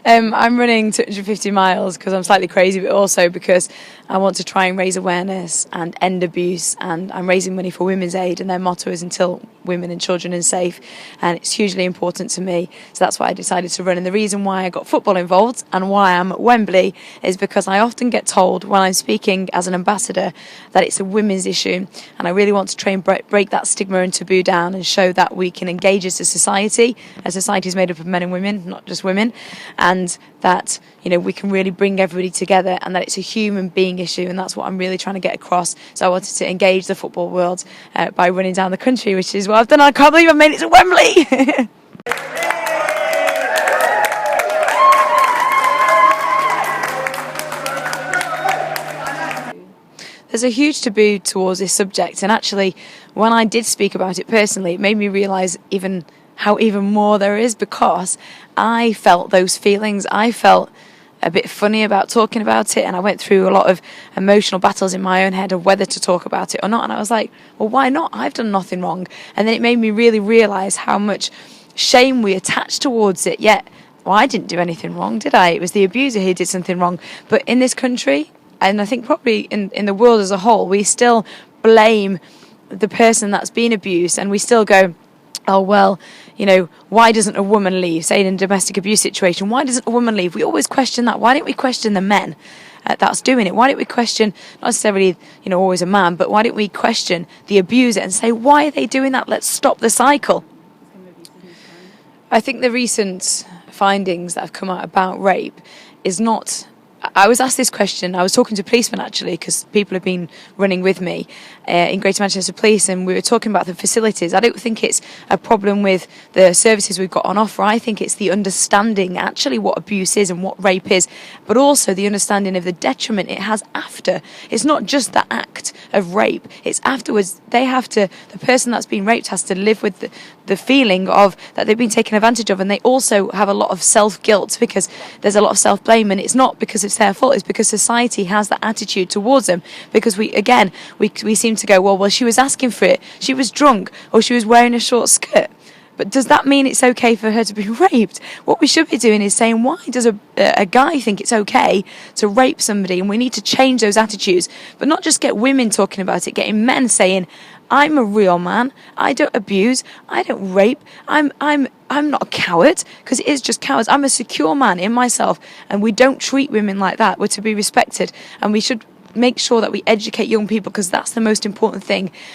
I'm running 250 miles because I'm slightly crazy, but also because I want to try and raise awareness and end abuse, and I'm raising money for Women's Aid, and their motto is until women and children are safe, and it's hugely important to me, so that's why I decided to run. And the reason why I got football involved and why I'm at Wembley is because I often get told when I'm speaking as an ambassador that it's a women's issue, and I really want to try and break that stigma and taboo down and show that we can engage as a society. A society is made up of men and women, not just women, and that we can really bring everybody together, and that it's a human being issue, and that's what I'm really trying to get across. So I wanted to engage the football world by running down the country, which is what I've done. I can't believe I've made it to Wembley. There's a huge taboo towards this subject, and actually when I did speak about it personally, it made me realise how more there is, because I felt those feelings. I felt a bit funny about talking about it, and I went through a lot of emotional battles in my own head of whether to talk about it or not, and I was like, well, why not? I've done nothing wrong. And then it made me really realise how much shame we attach towards it, yet I didn't do anything wrong, did I? It was the abuser who did something wrong. But in this country, and I think probably in the world as a whole, we still blame the person that's been abused, and we still go, oh, well, why doesn't a woman leave? Say in a domestic abuse situation, why doesn't a woman leave? We always question that. Why don't we question the men that's doing it? Why don't we question, not necessarily, always a man, but why don't we question the abuser and say, why are they doing that? Let's stop the cycle. I think the recent findings that have come out about rape is not... I was asked this question. I was talking to policemen, actually, because people have been running with me in Greater Manchester Police, and we were talking about the facilities. I don't think it's a problem with the services we've got on offer. I think it's the understanding, actually, what abuse is and what rape is, but also the understanding of the detriment it has after. It's not just the act of rape. It's afterwards. The person that's been raped has to live with the feeling of that they've been taken advantage of, and they also have a lot of self-guilt because there's a lot of self-blame, and it's not because it's their fault, it's because society has that attitude towards them, because we seem to go, well, she was asking for it, she was drunk, or she was wearing a short skirt. But does that mean it's okay for her to be raped? What we should be doing is saying, why does a guy think it's okay to rape somebody? And we need to change those attitudes, but not just get women talking about it, getting men saying, I'm a real man, I don't abuse, I don't rape, I'm not a coward, because it is just cowards. I'm a secure man in myself, and we don't treat women like that. We're to be respected, and we should make sure that we educate young people, because that's the most important thing.